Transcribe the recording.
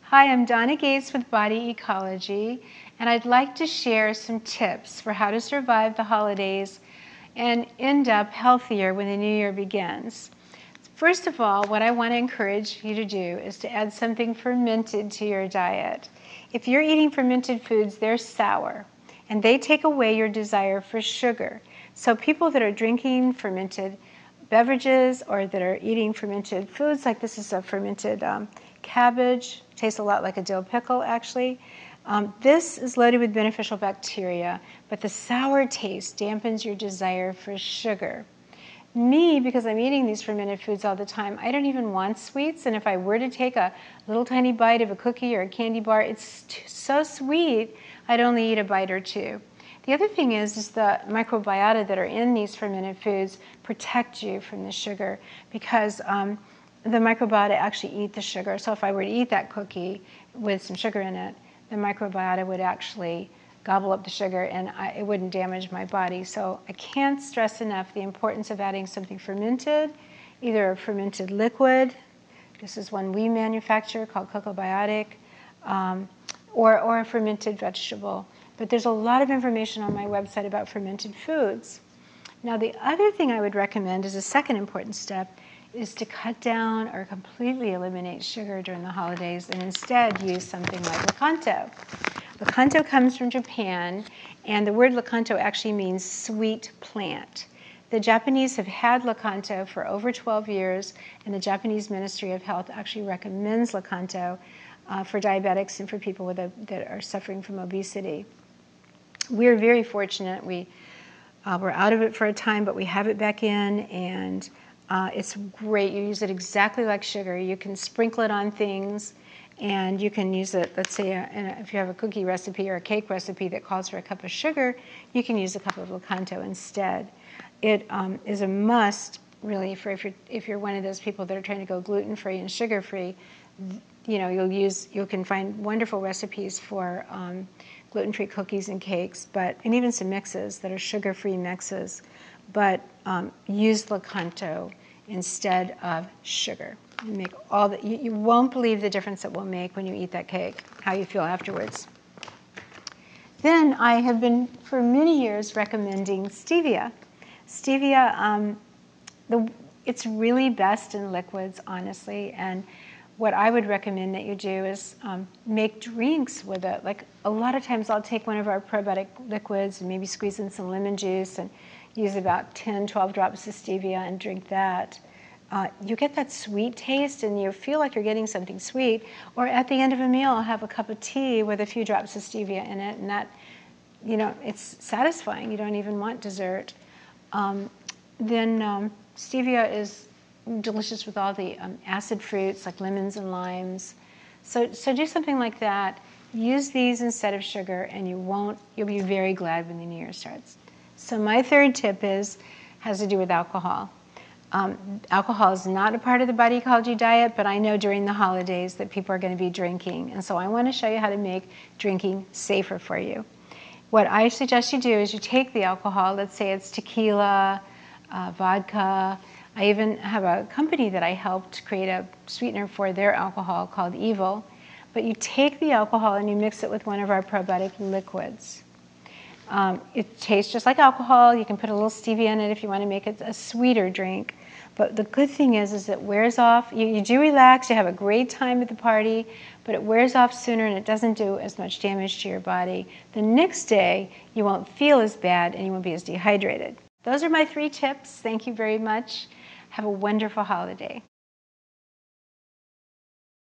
Hi, I'm Donna Gates with Body Ecology, and I'd like to share some tips for how to survive the holidays and end up healthier when the new year begins. First of all, what I want to encourage you to do is to add something fermented to your diet. If you're eating fermented foods, they're sour, and they take away your desire for sugar. So people that are drinking fermented beverages or that are eating fermented foods, like this is a fermented cabbage, tastes a lot like a dill pickle actually. This is loaded with beneficial bacteria, but the sour taste dampens your desire for sugar. Me, because I'm eating these fermented foods all the time, I don't even want sweets, and if I were to take a little tiny bite of a cookie or a candy bar, it's so sweet, I'd only eat a bite or two. The other thing is the microbiota that are in these fermented foods protect you from the sugar because the microbiota actually eat the sugar. So if I were to eat that cookie with some sugar in it, the microbiota would actually gobble up the sugar and it wouldn't damage my body. So I can't stress enough the importance of adding something fermented, either a fermented liquid, this is one we manufacture called Probiotic, or a fermented vegetable. But there's a lot of information on my website about fermented foods. Now the other thing I would recommend as a second important step is to cut down or completely eliminate sugar during the holidays and instead use something like Lakanto. Lakanto comes from Japan, and the word Lakanto actually means sweet plant. The Japanese have had Lakanto for over 12 years, and the Japanese Ministry of Health actually recommends Lakanto for diabetics and for people that are suffering from obesity. We're very fortunate. We're out of it for a time, but we have it back in, and it's great. You use it exactly like sugar. You can sprinkle it on things, and you can use it, let's say, if you have a cookie recipe or a cake recipe that calls for a cup of sugar, you can use a cup of Lakanto instead. It is a must, really, for if you're one of those people that are trying to go gluten-free and sugar-free. You know, you can find wonderful recipes for gluten-free cookies and cakes, and even some mixes that are sugar-free mixes, but use Lakanto instead of sugar. Make all that. You won't believe the difference it will make when you eat that cake, how you feel afterwards. Then I have been, for many years, recommending Stevia. Stevia, it's really best in liquids, honestly, and what I would recommend that you do is make drinks with it. Like a lot of times I'll take one of our probiotic liquids and maybe squeeze in some lemon juice and use about 10, 12 drops of stevia and drink that. You get that sweet taste and you feel like you're getting something sweet. Or at the end of a meal, I'll have a cup of tea with a few drops of stevia in it, and that, you know, it's satisfying. You don't even want dessert. Stevia is delicious with all the acid fruits like lemons and limes. So do something like that. Use these instead of sugar, and you'll be very glad when the new year starts. So my third tip has to do with alcohol. Alcohol is not a part of the Body Ecology diet, but I know during the holidays that people are going to be drinking, and so I want to show you how to make drinking safer for you. What I suggest you do is you take the alcohol, let's say it's tequila, vodka. I even have a company that I helped create a sweetener for their alcohol called Evil. But you take the alcohol and you mix it with one of our probiotic liquids. It tastes just like alcohol. You can put a little stevia in it if you want to make it a sweeter drink. But the good thing is it wears off. You do relax, you have a great time at the party, but it wears off sooner and it doesn't do as much damage to your body. The next day, you won't feel as bad and you won't be as dehydrated. Those are my 3 tips. Thank you very much. Have a wonderful holiday.